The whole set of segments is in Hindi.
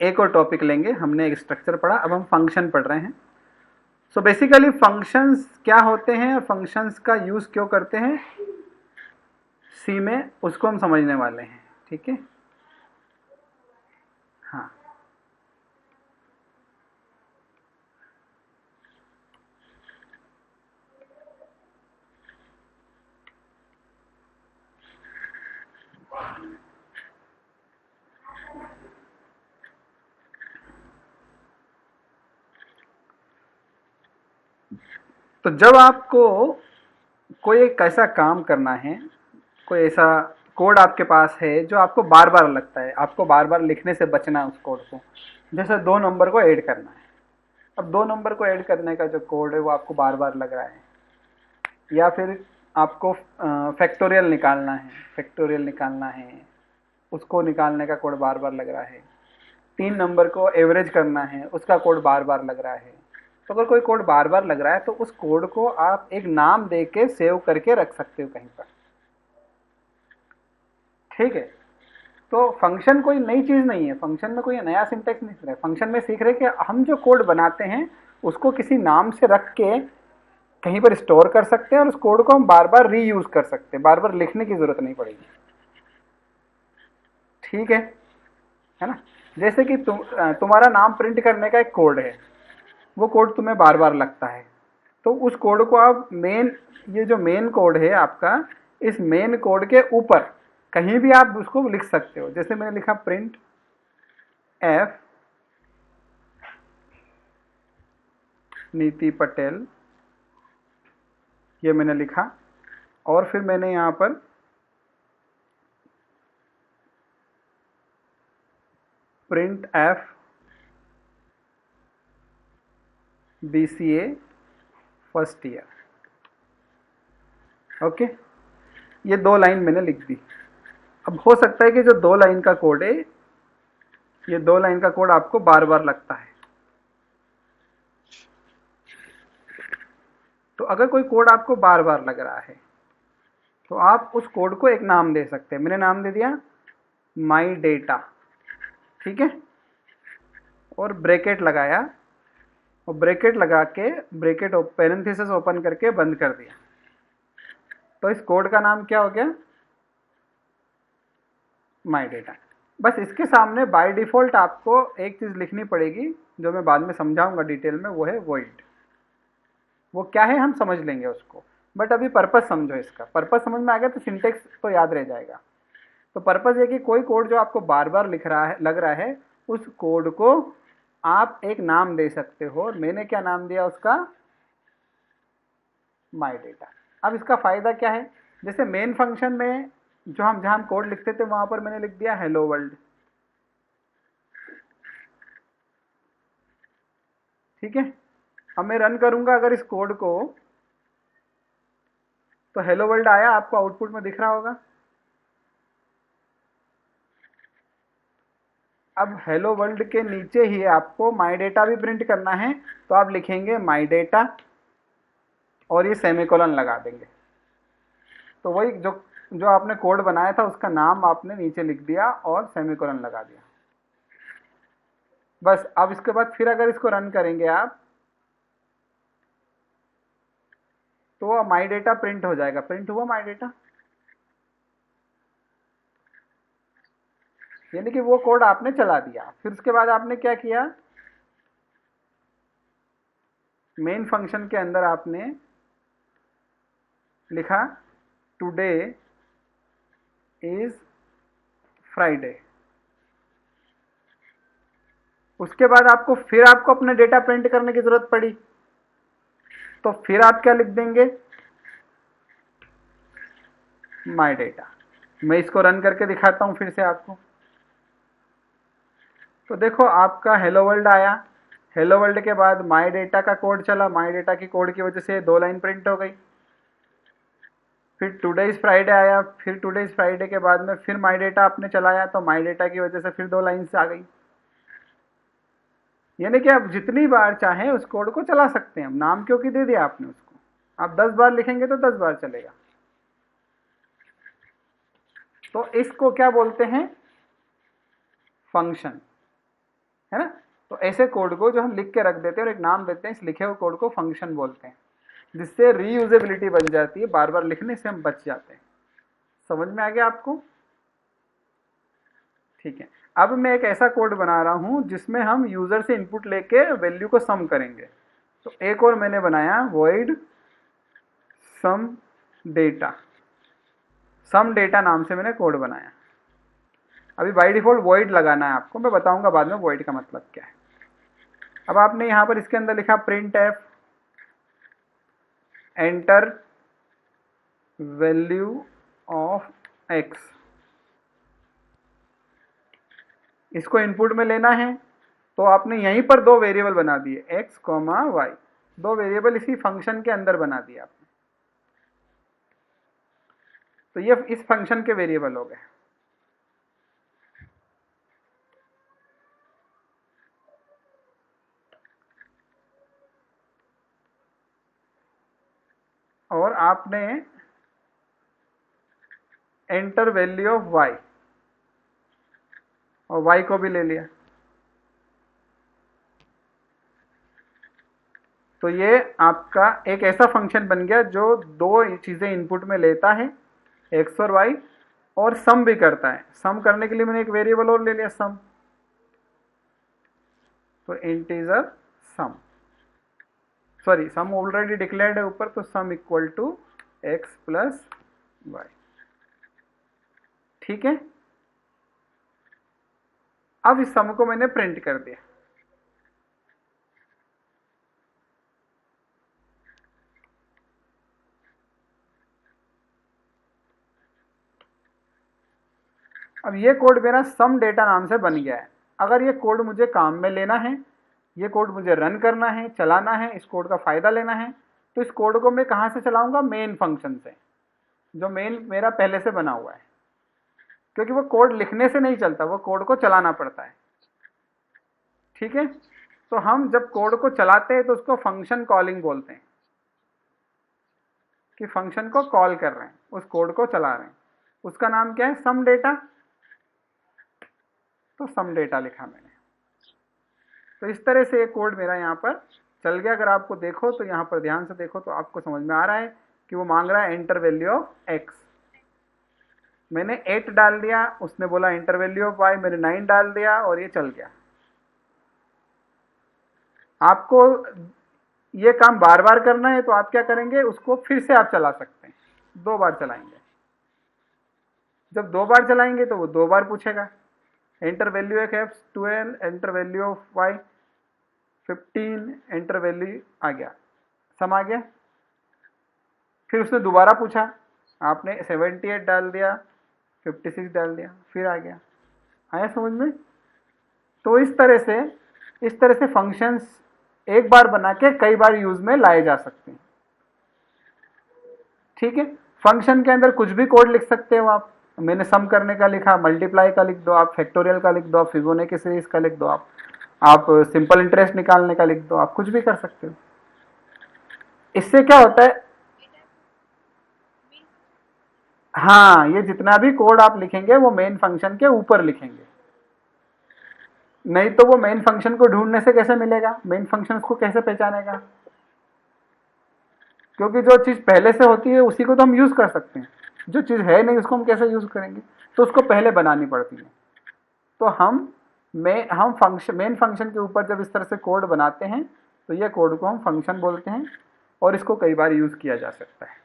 एक और टॉपिक लेंगे। हमने एक स्ट्रक्चर पढ़ा, अब हम फंक्शन पढ़ रहे हैं। सो बेसिकली फंक्शंस क्या होते हैं और फंक्शंस का यूज़ क्यों करते हैं सी में, उसको हम समझने वाले हैं। ठीक है, हाँ। तो जब आपको कोई एक ऐसा काम करना है, कोई ऐसा कोड आपके पास है जो आपको बार बार लगता है, आपको बार बार लिखने से बचना है उस कोड को। जैसे 2 नंबर को ऐड करना है। अब 2 नंबर को ऐड करने का जो कोड है वो आपको बार बार लग रहा है, या फिर आपको फैक्टोरियल निकालना है, उसको निकालने का कोड बार बार लग रहा है। 3 नंबर को एवरेज करना है, उसका कोड बार बार लग रहा है। तो अगर कोई कोड बार बार लग रहा है तो उस कोड को आप एक नाम दे के सेव करके रख सकते हो कहीं पर। ठीक है, तो फंक्शन कोई नई चीज नहीं है, फंक्शन में कोई नया सिंटेक्स नहीं सीख रहे। फंक्शन में सीख रहे कि हम जो कोड बनाते हैं उसको किसी नाम से रख के कहीं पर स्टोर कर सकते हैं और उस कोड को हम बार बार रीयूज कर सकते हैं, बार बार लिखने की जरूरत नहीं पड़ेगी। ठीक है ना। जैसे कि तुम्हारा नाम प्रिंट करने का एक कोड है, वो कोड तुम्हें बार बार लगता है, तो उस कोड को आप ये जो मेन कोड है आपका, इस मेन कोड के ऊपर कहीं भी आप उसको लिख सकते हो। जैसे मैंने लिखा प्रिंट एफ नीति पटेल, ये मैंने लिखा, और फिर मैंने यहां पर print F BCA first year. Okay, ये 2 लाइन मैंने लिख दी। अब हो सकता है कि जो 2 लाइन का कोड है, ये 2 लाइन का कोड आपको बार बार लगता है। तो अगर कोई कोड आपको बार बार लग रहा है तो आप उस कोड को एक नाम दे सकते हैं। मैंने नाम दे दिया माई डेटा। ठीक है, और ब्रैकेट लगाया, और ब्रैकेट लगा के ब्रैकेट पैरेंथेसिस ओपन करके बंद कर दिया। तो इस कोड का नाम क्या हो गया? My data. बस इसके सामने बाय डिफॉल्ट आपको एक चीज लिखनी पड़ेगी, जो मैं बाद में समझाऊंगा डिटेल में, वो है वॉइड। वो क्या है हम समझ लेंगे उसको, बट अभी पर्पस समझो। इसका पर्पस समझ में आ गया तो सिंटेक्स तो याद रह जाएगा। तो पर्पस ये कि कोई कोड जो आपको बार बार लग रहा है, उस कोड को आप एक नाम दे सकते हो, और मैंने क्या नाम दिया उसका? My data. अब इसका फायदा क्या है? जैसे मेन फंक्शन में जहां हम कोड लिखते थे वहां पर मैंने लिख दिया हेलो वर्ल्ड। ठीक है, अब मैं रन करूंगा अगर इस कोड को, तो हेलो वर्ल्ड आया, आपको आउटपुट में दिख रहा होगा। अब हेलो वर्ल्ड के नीचे ही आपको माई डेटा भी प्रिंट करना है, तो आप लिखेंगे माई डेटा और ये सेमीकोलन लगा देंगे। तो वही जो जो आपने कोड बनाया था उसका नाम आपने नीचे लिख दिया और सेमीकोलन लगा दिया। बस अब इसके बाद फिर अगर इसको रन करेंगे आप, तो माई डेटा प्रिंट हो जाएगा। प्रिंट हुआ माई डेटा, यानी कि वो कोड आपने चला दिया। फिर उसके बाद आपने क्या किया? मेन फंक्शन के अंदर आपने लिखा टुडे इज फ्राइडे। उसके बाद आपको अपना डेटा प्रिंट करने की जरूरत पड़ी, तो फिर आप क्या लिख देंगे? My data. मैं इसको रन करके दिखाता हूं फिर से आपको। तो देखो आपका हेलो वर्ल्ड आया, हेलो वर्ल्ड के बाद माई डेटा का कोड चला, माई डेटा की कोड की वजह से 2 लाइन प्रिंट हो गई। फिर टुडे इज फ्राइडे आया, फिर टुडे इज फ्राइडे के बाद में फिर माई डेटा आपने चलाया, तो माई डेटा की वजह से फिर 2 लाइन्स आ गई। यानी कि आप जितनी बार चाहें उस कोड को चला सकते हैं। नाम क्योंकि दे दिया आपने उसको, आप 10 बार लिखेंगे तो 10 बार चलेगा। तो इसको क्या बोलते हैं? फंक्शन। है ना। तो ऐसे कोड को जो हम लिख के रख देते हैं और एक नाम देते हैं, इस लिखे हुए कोड को फंक्शन बोलते हैं, जिससे रीयूजेबिलिटी बन जाती है, बार बार लिखने से हम बच जाते हैं। समझ में आ गया आपको? ठीक है। अब मैं एक ऐसा कोड बना रहा हूं जिसमें हम यूजर से इनपुट लेके वैल्यू को सम करेंगे। तो एक और मैंने बनाया void sum data, sum data नाम से मैंने कोड बनाया। अभी बाय डिफॉल्ट void लगाना है आपको, मैं बताऊंगा बाद में void का मतलब क्या है। अब आपने यहां पर इसके अंदर लिखा print F enter value of x, इसको इनपुट में लेना है। तो आपने यहीं पर दो वेरिएबल बना दिए, एक्स कॉमा वाई, दो वेरिएबल इसी फंक्शन के अंदर बना दिए आपने। तो ये इस फंक्शन के वेरिएबल हो गए। और आपने एंटर वैल्यू ऑफ वाई, और वाई को भी ले लिया। तो ये आपका एक ऐसा फंक्शन बन गया जो दो चीजें इनपुट में लेता है, एक्स और वाई, और सम भी करता है। सम करने के लिए मैंने एक वेरिएबल और ले लिया सम, तो integer sum, sorry sum already declared है ऊपर, तो sum equal to X plus Y. ठीक है। अब इस सम को मैंने प्रिंट कर दिया। अब ये कोड मेरा सम डेटा नाम से बन गया है। अगर ये कोड मुझे काम में लेना है, ये कोड मुझे रन करना है, चलाना है, इस कोड का फायदा लेना है, तो इस कोड को मैं कहां से चलाऊंगा? मेन फंक्शन से, जो मेन मेरा पहले से बना हुआ है। क्योंकि वो कोड लिखने से नहीं चलता, वो कोड को चलाना पड़ता है। ठीक है। तो हम जब कोड को चलाते हैं तो उसको फंक्शन कॉलिंग बोलते हैं, कि फंक्शन को कॉल कर रहे हैं, उस कोड को चला रहे हैं। उसका नाम क्या है? Sum data. तो सम डेटा लिखा मैंने। तो इस तरह से ये कोड मेरा यहाँ पर चल गया। अगर आपको देखो तो यहाँ पर ध्यान से देखो तो आपको समझ में आ रहा है कि वो मांग रहा है एंटर वैल्यू ऑफ एक्स। मैंने 8 डाल दिया, उसने बोला एंटर वैल्यू ऑफ वाई, मैंने 9 डाल दिया और ये चल गया। आपको ये काम बार बार करना है तो आप क्या करेंगे? उसको फिर से आप चला सकते हैं, 2 बार चलाएंगे। जब 2 बार चलाएंगे तो वो 2 बार पूछेगा, enter value of x 12, enter value of y 15, enter value आ गया, सम आ गया। फिर उसने दोबारा पूछा, आपने 78 डाल दिया, 56 डाल दिया, फिर आ गया। आया समझ में? तो इस तरह से फंक्शंस एक बार बना के कई बार यूज में लाए जा सकते हैं। ठीक है। फंक्शन के अंदर कुछ भी कोड लिख सकते हो आप। मैंने सम करने का लिखा, मल्टीप्लाई का लिख दो आप, फैक्टोरियल का लिख दो आप, फिबोनाची सीरीज का लिख दो आप सिंपल इंटरेस्ट निकालने का लिख दो, आप कुछ भी कर सकते हो। इससे क्या होता है? हाँ, ये जितना भी कोड आप लिखेंगे वो मेन फंक्शन के ऊपर लिखेंगे। नहीं तो वो मेन फंक्शन को ढूंढने से कैसे मिलेगा? मेन फंक्शन उसको कैसे पहचानेगा? क्योंकि जो चीज पहले से होती है उसी को तो हम यूज कर सकते हैं, जो चीज है नहीं उसको हम कैसे यूज करेंगे? तो उसको पहले बनानी पड़ती है। तो हम फंक्शन, मेन फंक्शन के ऊपर जब इस तरह से कोड बनाते हैं तो ये कोड को हम फंक्शन बोलते हैं, और इसको कई बार यूज किया जा सकता है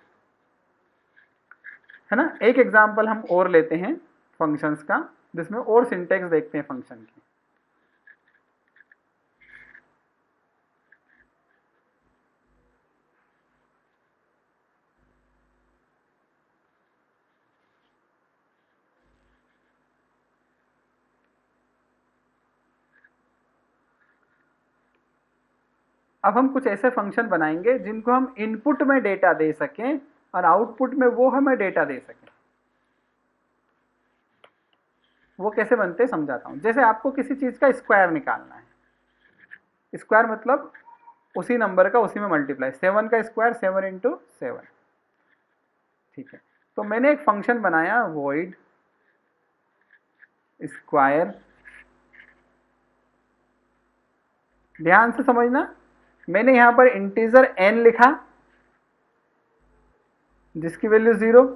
ना। एक एग्जांपल हम और लेते हैं फंक्शंस का, जिसमें और सिंटेक्स देखते हैं फंक्शन की। अब हम कुछ ऐसे फंक्शन बनाएंगे जिनको हम इनपुट में डेटा दे सकें और आउटपुट में वो हमें डेटा दे सकें। वो कैसे बनते हैं समझाता हूं। जैसे आपको किसी चीज का स्क्वायर निकालना है, स्क्वायर मतलब उसी नंबर का उसी में मल्टीप्लाई, 7 का स्क्वायर 7 इंटू 7। ठीक है। तो मैंने एक फंक्शन बनाया void स्क्वायर ध्यान से समझना, मैंने यहां पर इंटीजर n लिखा जिसकी वैल्यू 0।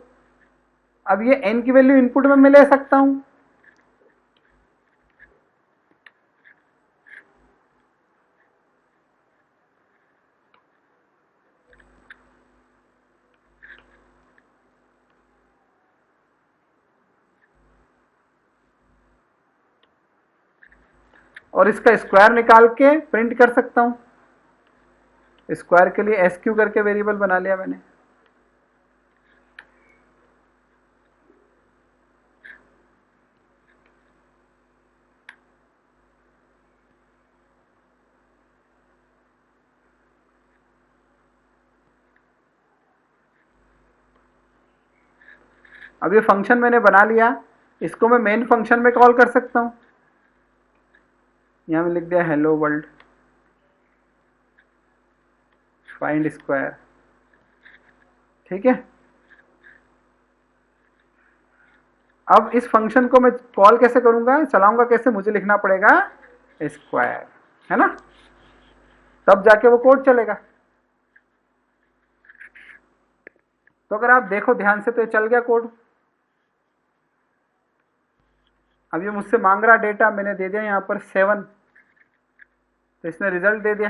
अब ये n की वैल्यू इनपुट में मैं ले सकता हूं, और इसका स्क्वायर निकाल के प्रिंट कर सकता हूं। स्क्वायर के लिए SQ करके वेरिएबल बना लिया मैंने। अब ये फंक्शन मैंने बना लिया, इसको मैं मेन फंक्शन में कॉल कर सकता हूं। यहां में लिख दिया हेलो वर्ल्ड फाइंड स्क्वायर, ठीक है। अब इस फंक्शन को मैं कॉल कैसे करूंगा, चलाऊंगा कैसे, मुझे लिखना पड़ेगा स्क्वायर, है ना, तब जाके वो कोड चलेगा। तो अगर आप देखो ध्यान से तो ये चल गया कोड। अब ये मुझसे मांग रहा डेटा, मैंने दे दिया यहां पर 7, तो इसने रिजल्ट दे दिया,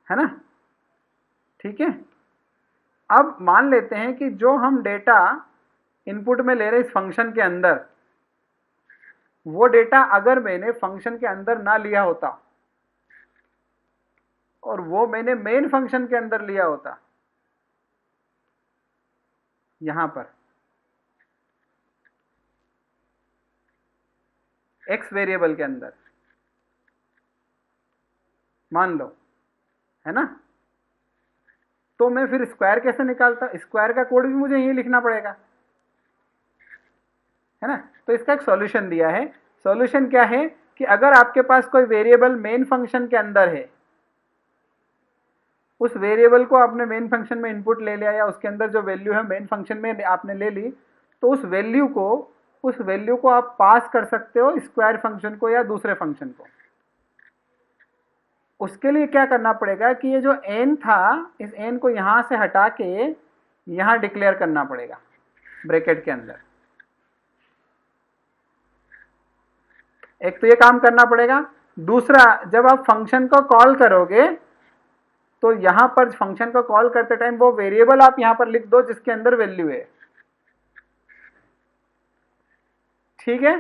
है ना, ठीक है। अब मान लेते हैं कि जो हम डेटा इनपुट में ले रहे इस फंक्शन के अंदर, वो डेटा अगर मैंने फंक्शन के अंदर ना लिया होता और वो मैंने मेन फंक्शन के अंदर लिया होता, यहां पर x वेरिएबल के अंदर मान लो, है ना, तो मैं फिर स्क्वायर कैसे निकालता, स्क्वायर का कोड भी मुझे यही लिखना पड़ेगा, है ना। तो इसका एक सॉल्यूशन दिया है। सॉल्यूशन क्या है कि अगर आपके पास कोई वेरिएबल मेन फंक्शन के अंदर है, उस वेरिएबल को आपने मेन फंक्शन में इनपुट ले लिया या उसके अंदर जो वैल्यू है मेन फंक्शन में आपने ले ली, तो उस वैल्यू को आप पास कर सकते हो स्क्वायर फंक्शन को या दूसरे फंक्शन को। उसके लिए क्या करना पड़ेगा कि ये जो n था, इस n को यहां से हटा के यहां डिक्लेयर करना पड़ेगा ब्रैकेट के अंदर। एक तो ये काम करना पड़ेगा। दूसरा, जब आप फंक्शन को कॉल करोगे तो यहां पर फंक्शन को कॉल करते टाइम वो वेरिएबल आप यहां पर लिख दो जिसके अंदर वैल्यू है, ठीक है।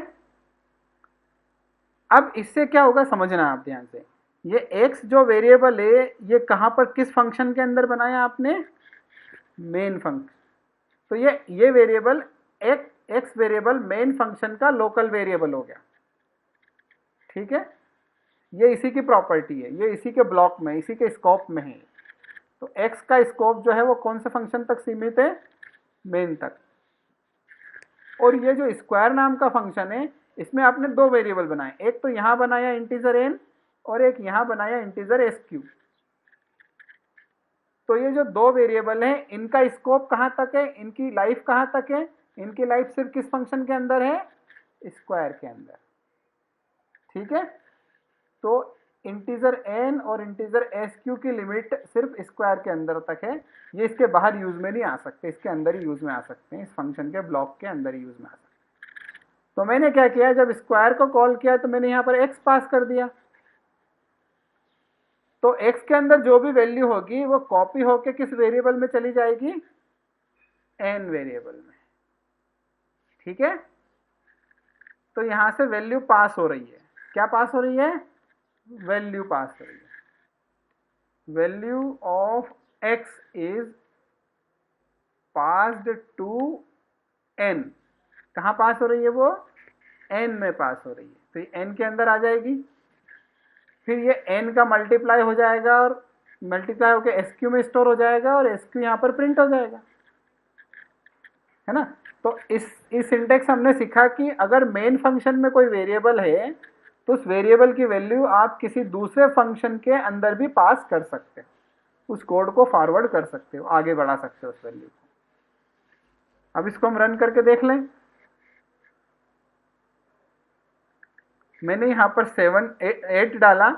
अब इससे क्या होगा समझना आप ध्यान से, ये x जो वेरिएबल है ये कहां पर किस फंक्शन के अंदर बनाया आपने, मेन फंक्शन। तो ये variable x variable main function का लोकल वेरिएबल हो गया, ठीक है। ये इसी की प्रॉपर्टी है, ये इसी के ब्लॉक में, इसी के स्कोप में है। तो x का स्कोप जो है वो कौन से फंक्शन तक सीमित है, मेन तक। और ये जो स्क्वायर नाम का फंक्शन है, इसमें आपने दो वेरिएबल बनाए, एक तो यहां बनाया इंटीजर n और एक यहां बनाया इंटीजर SQ। तो ये जो दो वेरिएबल हैं इनका स्कोप कहां तक है, इनकी लाइफ कहां तक है, इनकी लाइफ सिर्फ किस फंक्शन के अंदर है, स्क्वायर के अंदर, ठीक है। तो इंटीजर n और इंटीजर SQ की लिमिट सिर्फ स्क्वायर के अंदर तक है, ये इसके बाहर यूज में नहीं आ सकते, इसके अंदर ही यूज में आ सकते हैं, इस फंक्शन के ब्लॉक के अंदर ही यूज में आ सकते हैं। तो मैंने क्या किया, जब स्क्वायर को कॉल किया तो मैंने यहां पर x पास कर दिया, तो x के अंदर जो भी वैल्यू होगी वो कॉपी होके किस वेरिएबल में चली जाएगी, n वेरिएबल में, ठीक है। तो यहां से वैल्यू पास हो रही है, क्या पास हो रही है, वैल्यू पास हो रही है। Value of x is passed to n, कहां पास हो रही है वो, n में पास हो रही है, तो ये n के अंदर आ जाएगी। फिर ये n का मल्टीप्लाई हो जाएगा और मल्टीप्लाई होकर SQ में स्टोर हो जाएगा और SQ यहां पर प्रिंट हो जाएगा, है ना। तो इस सिंटेक्स हमने सीखा कि अगर मेन फंक्शन में कोई वेरिएबल है तो उस वेरिएबल की वैल्यू आप किसी दूसरे फंक्शन के अंदर भी पास कर सकते हो, उस कोड को फॉरवर्ड कर सकते हो, आगे बढ़ा सकते हो उस वैल्यू को। अब इसको हम रन करके देख लें। मैंने यहाँ पर 8 डाला,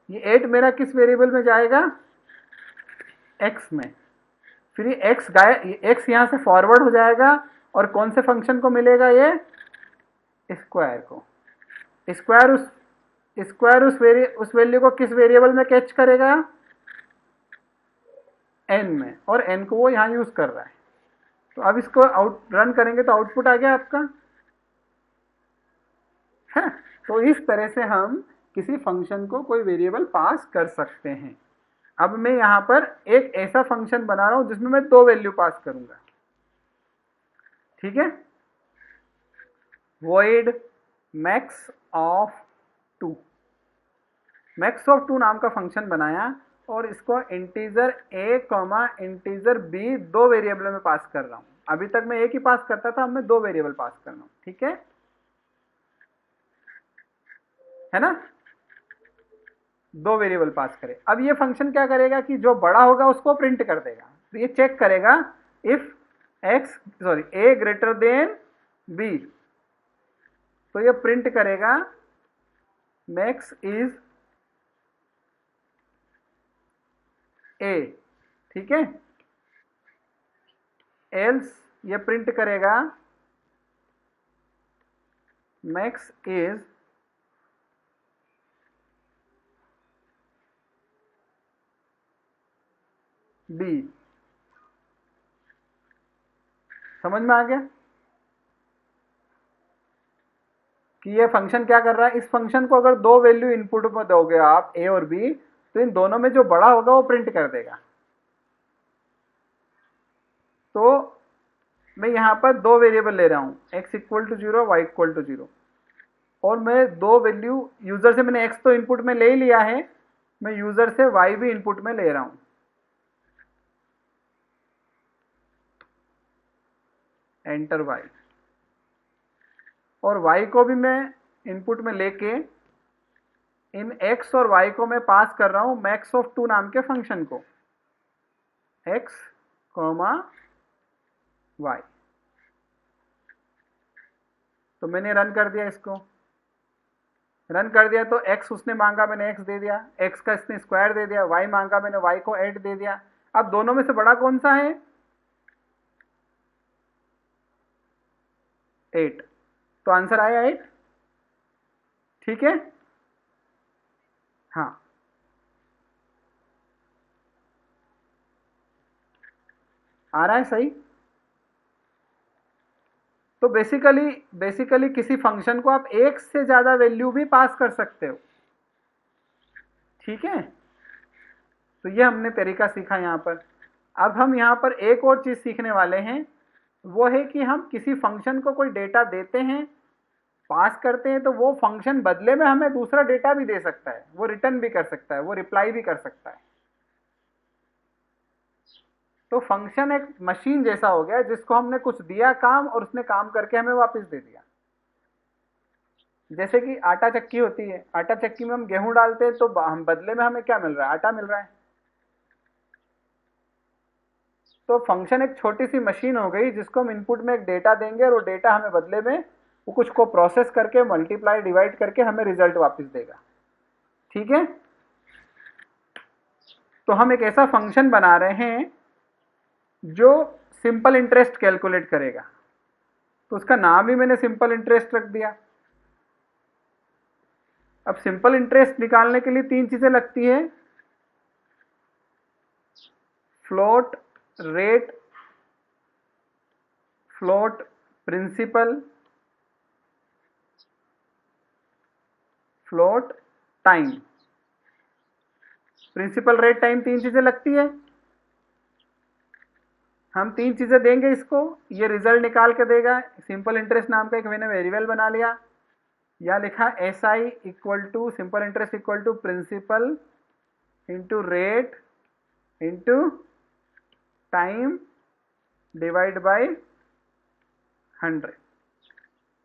ये 8 मेरा किस वेरिएबल में जाएगा, x में। फिर ये x यहाँ से फॉरवर्ड हो जाएगा और कौन से फंक्शन को मिलेगा, ये स्क्वायर को। स्क्वायर उस वैल्यू को किस वेरिएबल में कैच करेगा, n में, और n को वो यहाँ यूज कर रहा है। तो अब इसको रन करेंगे तो आउटपुट आ गया आपका है। तो इस तरह से हम किसी फंक्शन को कोई वेरिएबल पास कर सकते हैं। अब मैं यहाँ पर एक ऐसा फंक्शन बना रहा हूं जिसमें मैं 2 वैल्यू पास करूंगा, ठीक है। void max of 2, max of 2 नाम का फंक्शन बनाया और इसको integer a comma integer b 2 variable में पास कर रहा हूं। अभी तक मैं एक ही पास करता था, अब मैं 2 वेरिएबल पास कर रहा हूं, ठीक है ना। 2 वेरिएबल पास करें। अब ये फंक्शन क्या करेगा कि जो बड़ा होगा उसको प्रिंट कर देगा। तो ये चेक करेगा if a greater than b, तो ये प्रिंट करेगा मैक्स इज a, ठीक है। एल्स ये प्रिंट करेगा मैक्स इज b। समझ में आ गया कि ये फंक्शन क्या कर रहा है। इस फंक्शन को अगर 2 वैल्यू इनपुट में दोगे आप a और b, तो इन दोनों में जो बड़ा होगा वो प्रिंट कर देगा। तो मैं यहाँ पर 2 वेरिएबल ले रहा हूँ, x equal to 0, y equal to 0, और मैं 2 वैल्यू यूजर से, मैंने x तो इनपुट में ले ही लिया है, मैं यूजर से y भी इनपुट में ले रहा हूँ। एंटर y, और y को भी मैं इनपुट में लेके इन x और y को मैं पास कर रहा हूं मैक्स ऑफ 2 नाम के फंक्शन को, x कॉमा y। तो मैंने रन कर दिया, इसको रन कर दिया तो x उसने मांगा, मैंने x दे दिया, x का इसने स्क्वायर दे दिया, y मांगा, मैंने y को 8 दे दिया। अब दोनों में से बड़ा कौन सा है, 8, तो आंसर आया 8, ठीक है। हाँ, आ रहा है सही। तो बेसिकली किसी फंक्शन को आप एक से ज्यादा वैल्यू भी पास कर सकते हो, ठीक है। तो ये हमने तरीका सीखा यहाँ पर। अब हम यहाँ पर एक और चीज सीखने वाले हैं, वो है कि हम किसी फंक्शन को कोई डेटा देते हैं, पास करते हैं, तो वो फंक्शन बदले में हमें दूसरा डेटा भी दे सकता है, वो रिटर्न भी कर सकता है, वो रिप्लाई भी कर सकता है। तो फंक्शन एक मशीन जैसा हो गया जिसको हमने कुछ दिया काम और उसने काम करके हमें वापस दे दिया। जैसे कि आटा चक्की होती है, आटा चक्की में हम गेहूं डालते हैं तो हम बदले में हमें क्या मिल रहा है, आटा मिल रहा है। तो फंक्शन एक छोटी सी मशीन हो गई जिसको हम इनपुट में एक डेटा देंगे और वो डेटा हमें बदले में वो कुछ को प्रोसेस करके मल्टीप्लाई डिवाइड करके हमें रिजल्ट वापस देगा, ठीक है। तो हम एक ऐसा फंक्शन बना रहे हैं जो सिंपल इंटरेस्ट कैलकुलेट करेगा, तो उसका नाम ही मैंने सिंपल इंटरेस्ट रख दिया। अब सिंपल इंटरेस्ट निकालने के लिए 3 चीजें लगती है, float rate, float principal, float time. Principal, rate, time, 3 चीजें लगती है। हम 3 चीजें देंगे इसको, ये रिजल्ट निकाल के देगा। सिंपल इंटरेस्ट नाम का एक मैंने वेरिएबल बना लिया, या लिखा SI equal to simple interest equal to principal into rate into time divide by 100।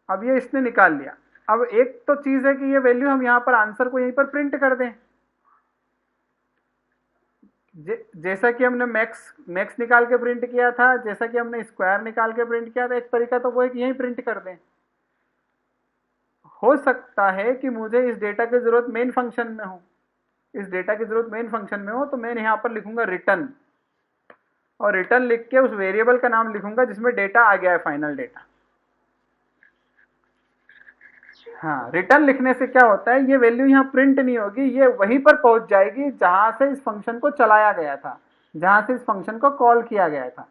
अब ये इसने निकाल लिया। अब एक तो चीज है कि ये वैल्यू हम यहां पर आंसर को यहीं पर प्रिंट कर दें, जैसा कि हमने मैक्स निकाल के प्रिंट किया था, जैसा कि हमने स्क्वायर निकाल के प्रिंट किया था। एक तरीका तो वो है कि यहीं प्रिंट कर दें। हो सकता है कि मुझे इस डेटा की जरूरत मेन फंक्शन में हो, इस डेटा की जरूरत मेन फंक्शन में हो, तो मैं यहाँ पर लिखूंगा रिटर्न, और रिटर्न लिख के उस वेरिएबल का नाम लिखूंगा जिसमें डेटा आ गया है, फाइनल डेटा। हाँ, रिटर्न लिखने से क्या होता है, ये वैल्यू यहाँ प्रिंट नहीं होगी, ये वहीं पर पहुंच जाएगी जहां से इस फंक्शन को चलाया गया था, जहां से इस फंक्शन को कॉल किया गया था।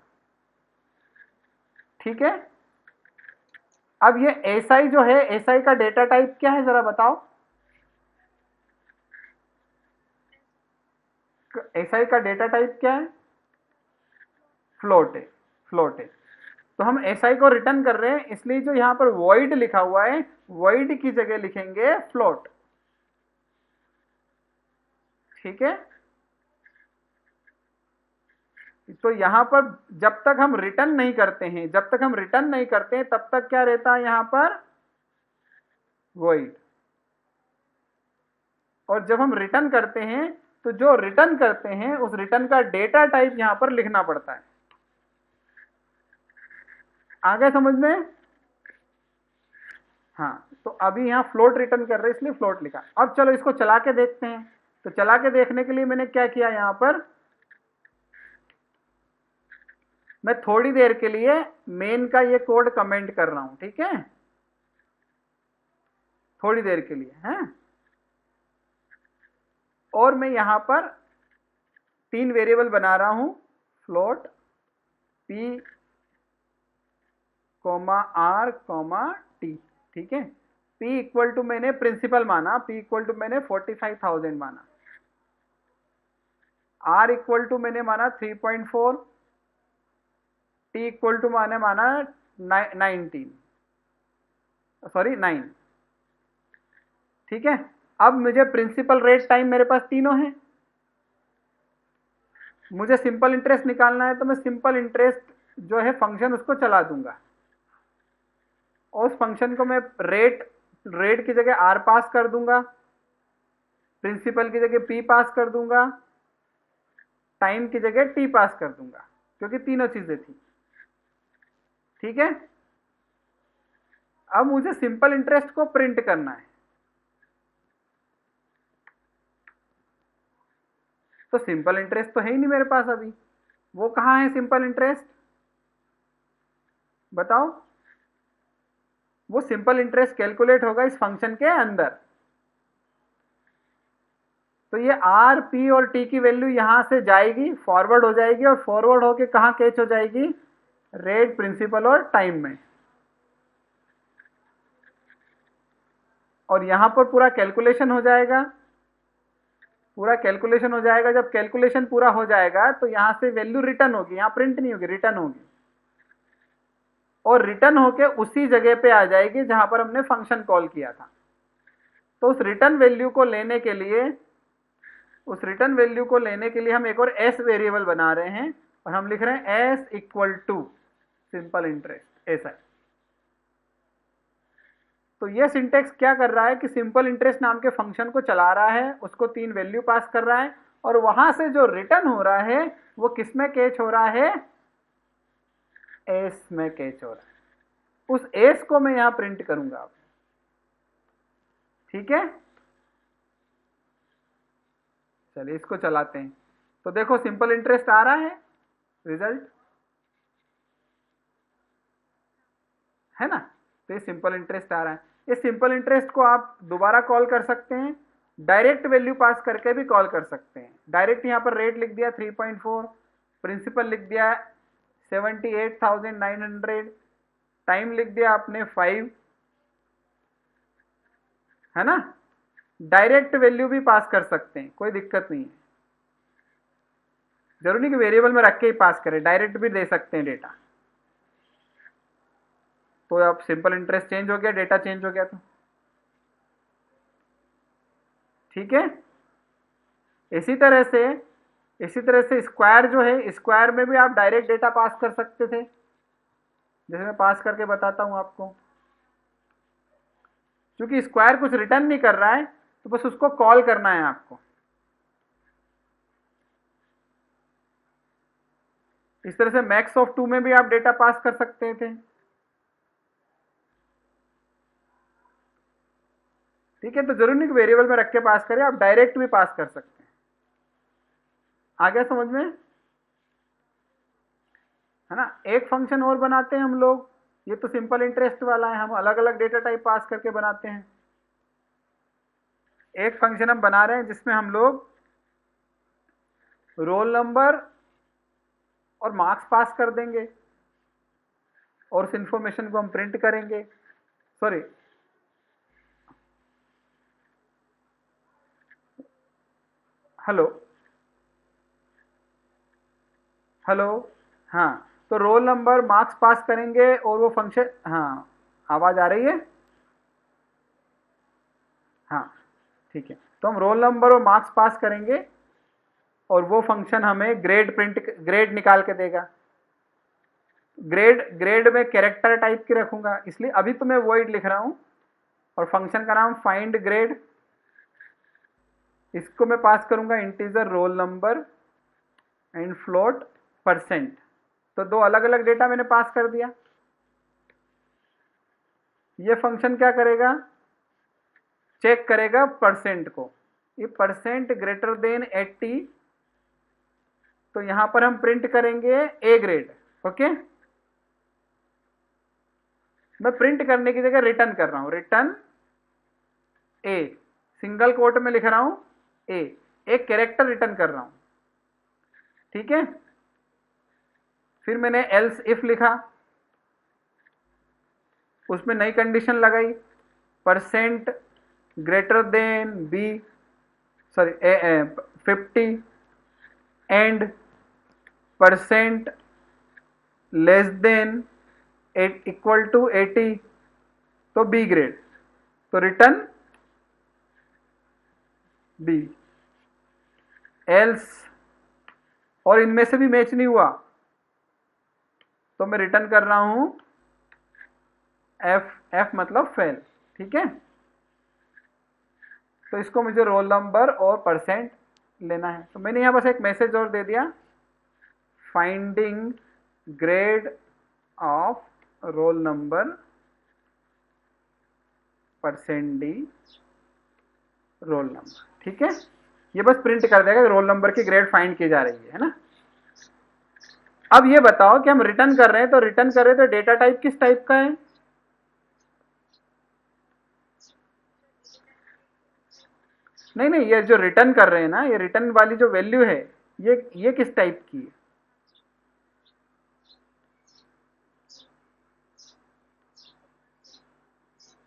ठीक है। अब ये एसआई जो है, एसआई का डेटा टाइप क्या है जरा बताओ। एसआई का डेटा टाइप क्या है? फ्लोट है, फ्लोट है। तो हम एसआई को रिटर्न कर रहे हैं, इसलिए जो यहां पर वॉइड लिखा हुआ है, वॉइड की जगह लिखेंगे फ्लोट। ठीक है। तो यहां पर जब तक हम रिटर्न नहीं करते हैं, जब तक हम रिटर्न नहीं करते हैं, तब तक क्या रहता है यहां पर? वॉइड। और जब हम रिटर्न करते हैं, तो जो रिटर्न करते हैं उस रिटर्न का डेटा टाइप यहां पर लिखना पड़ता है। आ गया समझ में? हाँ, तो अभी यहां फ्लोट रिटर्न कर रहे हैं इसलिए फ्लोट लिखा। अब चलो इसको चला के देखते हैं। तो चला के देखने के लिए मैंने क्या किया, यहां पर मैं थोड़ी देर के लिए मेन का ये कोड कमेंट कर रहा हूं। ठीक है, थोड़ी देर के लिए है। और मैं यहां पर 3 वेरिएबल बना रहा हूं, float p comma r comma t। ठीक है। p इक्वल टू मैंने प्रिंसिपल माना, p इक्वल टू मैंने 45,000 माना, r इक्वल टू मैंने माना 3.4, t इक्वल टू मैंने माना 19, सॉरी 9। ठीक है। अब मुझे प्रिंसिपल रेट टाइम मेरे पास तीनों है, मुझे सिंपल इंटरेस्ट निकालना है, तो मैं सिंपल इंटरेस्ट जो है फंक्शन उसको चला दूंगा, और उस फंक्शन को मैं रेट की जगह r पास कर दूंगा, प्रिंसिपल की जगह p पास कर दूंगा, टाइम की जगह t पास कर दूंगा, क्योंकि तीनों चीजें थी। ठीक है। अब मुझे सिंपल इंटरेस्ट को प्रिंट करना है, तो सिंपल इंटरेस्ट तो है ही नहीं मेरे पास अभी, वो कहां है सिंपल इंटरेस्ट बताओ। वो सिंपल इंटरेस्ट कैलकुलेट होगा इस फंक्शन के अंदर। तो ये आर, पी और टी की वैल्यू यहां से जाएगी, फॉरवर्ड हो जाएगी, और फॉरवर्ड होके कहां कैच हो जाएगी? रेट, प्रिंसिपल और टाइम में। और यहां पर पूरा कैलकुलेशन हो जाएगा, पूरा कैलकुलेशन हो जाएगा। जब कैलकुलेशन पूरा हो जाएगा तो यहां से वैल्यू रिटर्न होगी, यहां प्रिंट नहीं होगी, रिटर्न होगी, और रिटर्न होके उसी जगह पे आ जाएगी जहां पर हमने फंक्शन कॉल किया था। तो उस रिटर्न वैल्यू को लेने के लिए, उस रिटर्न वैल्यू को लेने के लिए हम एक और एस वेरिएबल बना रहे हैं, और हम लिख रहे हैं S equal to simple interest, ऐसा है। तो ये सिंटेक्स क्या कर रहा है कि सिंपल इंटरेस्ट नाम के फंक्शन को चला रहा है, उसको 3 वैल्यू पास कर रहा है, और वहां से जो रिटर्न हो रहा है वो किस में कैच हो रहा है? एस में कैच हो रहा है। उस एस को मैं यहां प्रिंट करूंगा। ठीक है, चलिए इसको चलाते हैं। तो देखो सिंपल इंटरेस्ट आ रहा है, रिजल्ट है ना। तो ये सिंपल इंटरेस्ट आ रहा है। इस सिंपल इंटरेस्ट को आप दोबारा कॉल कर सकते हैं, डायरेक्ट वैल्यू पास करके भी कॉल कर सकते हैं। डायरेक्ट यहां पर रेट लिख दिया 3.4, प्रिंसिपल लिख दिया 78,900, टाइम लिख दिया आपने 5, है ना। डायरेक्ट वैल्यू भी पास कर सकते हैं, कोई दिक्कत नहीं है। जरूरी नहीं कि वेरिएबल में रख के ही पास करें, डायरेक्ट भी दे सकते हैं डेटा। तो अब सिंपल इंटरेस्ट चेंज हो गया, डेटा चेंज हो गया। तो ठीक है। इसी तरह से, इसी तरह से स्क्वायर जो है, स्क्वायर में भी आप डायरेक्ट डेटा पास कर सकते थे, जैसे मैं पास करके बताता हूं आपको। क्योंकि स्क्वायर कुछ रिटर्न नहीं कर रहा है, तो बस उसको कॉल करना है आपको। इस तरह से मैक्स ऑफ 2 में भी आप डेटा पास कर सकते थे। ठीक है, तो जरूरी नहीं कि वेरिएबल में रख के पास करें, आप डायरेक्ट भी पास कर सकते हैं। आ गया समझ में, है ना। एक फंक्शन और बनाते हैं हम लोग, ये तो सिंपल इंटरेस्ट वाला है, हम अलग अलग डेटा टाइप पास करके बनाते हैं। एक फंक्शन हम बना रहे हैं जिसमें हम लोग रोल नंबर और मार्क्स पास कर देंगे और उस इंफॉर्मेशन को हम प्रिंट करेंगे। सॉरी, हेलो हेलो, हाँ, तो रोल नंबर मार्क्स पास करेंगे और वो फंक्शन, हाँ आवाज आ रही है, हाँ ठीक है, तो हम रोल नंबर और मार्क्स पास करेंगे और वो फंक्शन हमें ग्रेड निकाल के देगा। ग्रेड में कैरेक्टर टाइप की रखूंगा, इसलिए अभी तो मैं वॉइड लिख रहा हूं और फंक्शन का नाम फाइंड ग्रेड। इसको मैं पास करूंगा integer roll number and float percent. तो दो अलग अलग डेटा मैंने पास कर दिया। ये फंक्शन क्या करेगा, चेक करेगा परसेंट को, ये परसेंट ग्रेटर देन 80, तो यहां पर हम प्रिंट करेंगे ए ग्रेड। ओके, मैं प्रिंट करने की जगह रिटर्न कर रहा हूं, रिटर्न ए, सिंगल कोट में लिख रहा हूं ए, एक कैरेक्टर रिटर्न कर रहा हूं। ठीक है, फिर मैंने एल्स इफ लिखा, उसमें नई कंडीशन लगाई, percent greater than B, sorry 50 and percent less than equal to 80, तो बी ग्रेड, तो रिटर्न बी। एल्स और इनमें से भी मैच नहीं हुआ तो मैं रिटर्न कर रहा हूं एफ मतलब फेल। ठीक है, तो इसको मुझे रोल नंबर और परसेंट लेना है, तो मैंने यहां बस एक मैसेज और दे दिया, finding grade of roll number percent D roll number. ठीक है, ये बस प्रिंट कर देगा रोल नंबर की ग्रेड फाइंड की जा रही है ना। अब ये बताओ कि हम रिटर्न कर रहे हैं, तो रिटर्न कर रहे हैं तो डेटा टाइप किस टाइप का है, नहीं नहीं, ये जो रिटर्न कर रहे हैं ना, ये रिटर्न वाली जो वैल्यू है, ये किस टाइप की है,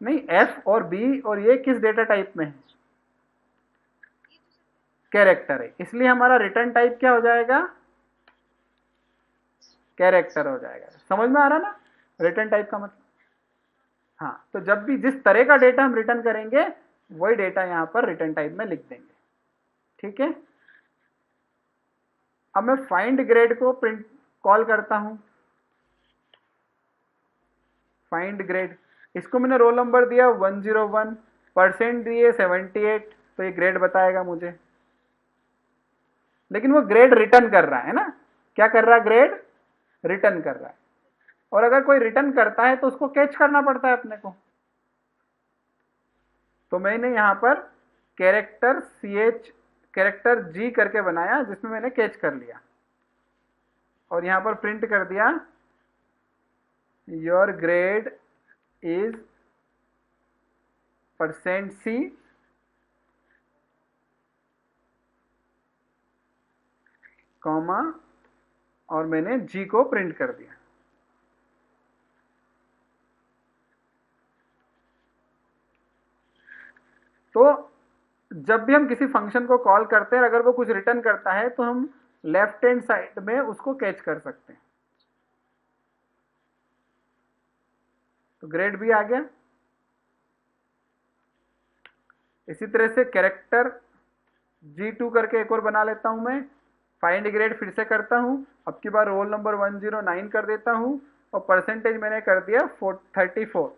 नहीं एफ और बी और ये किस डेटा टाइप में है, कैरेक्टर है, इसलिए हमारा रिटर्न टाइप क्या हो जाएगा, कैरेक्टर हो जाएगा। समझ में आ रहा ना रिटर्न टाइप का मतलब। हाँ, तो जब भी जिस तरह का डेटा हम रिटर्न करेंगे वही डेटा यहां पर रिटर्न टाइप में लिख देंगे। ठीक है, अब मैं फाइंड ग्रेड को प्रिंट कॉल करता हूं, फाइंड ग्रेड, इसको मैंने रोल नंबर दिया 101, परसेंट दिए 78, तो ये ग्रेड बताएगा मुझे, लेकिन वो ग्रेड रिटर्न कर रहा है ना, क्या कर रहा है, ग्रेड रिटर्न कर रहा है, और अगर कोई रिटर्न करता है तो उसको कैच करना पड़ता है अपने को, तो मैंने यहां पर कैरेक्टर कैरेक्टर जी करके बनाया जिसमें मैंने कैच कर लिया और यहां पर प्रिंट कर दिया your grade is percent C comma, और मैंने जी को प्रिंट कर दिया। तो जब भी हम किसी फंक्शन को कॉल करते हैं अगर वो कुछ रिटर्न करता है तो हम लेफ्ट हैंड साइड में उसको कैच कर सकते हैं। तो ग्रेड भी आ गया। इसी तरह से कैरेक्टर G2 करके एक और बना लेता हूं मैं, फाइंड ग्रेड फिर से करता हूं, अब की बार रोल नंबर 109 कर देता हूं और परसेंटेज मैंने कर दिया 34।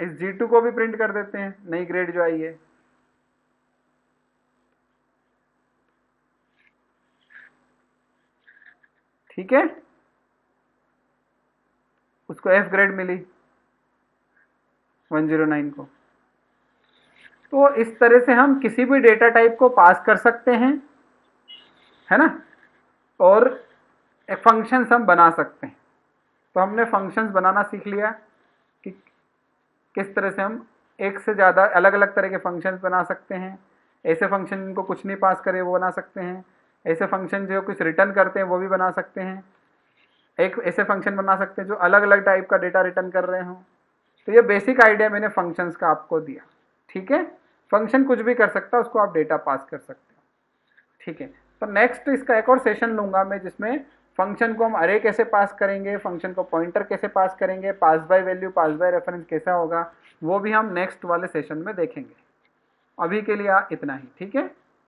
इस G2 को भी प्रिंट कर देते हैं, नई ग्रेड जो आई है। ठीक है, उसको F ग्रेड मिली। 109 को। तो इस तरह से हम किसी भी डेटा टाइप को पास कर सकते हैं, है ना, और एक फंक्शंस हम बना सकते हैं। तो हमने फंक्शंस बनाना सीख लिया कि किस तरह से हम एक से ज़्यादा अलग अलग तरह के फंक्शंस बना सकते हैं। ऐसे फंक्शन जिनको कुछ नहीं पास करे वो बना सकते हैं, ऐसे फंक्शन जो कुछ रिटर्न करते हैं वो भी बना सकते हैं, एक ऐसे फंक्शन बना सकते हैं जो अलग अलग टाइप का डेटा रिटर्न कर रहे हों। तो ये बेसिक आइडिया मैंने फंक्शंस का आपको दिया, ठीक है। फंक्शन कुछ भी कर सकता है, उसको आप डेटा पास कर सकते हो, ठीक है। तो नेक्स्ट इसका एक और सेशन लूंगा मैं जिसमें फंक्शन को हम अरे कैसे पास करेंगे, फंक्शन को पॉइंटर कैसे पास करेंगे, pass by value pass by reference कैसा होगा, वो भी हम नेक्स्ट वाले सेशन में देखेंगे। अभी के लिए इतना ही, ठीक है।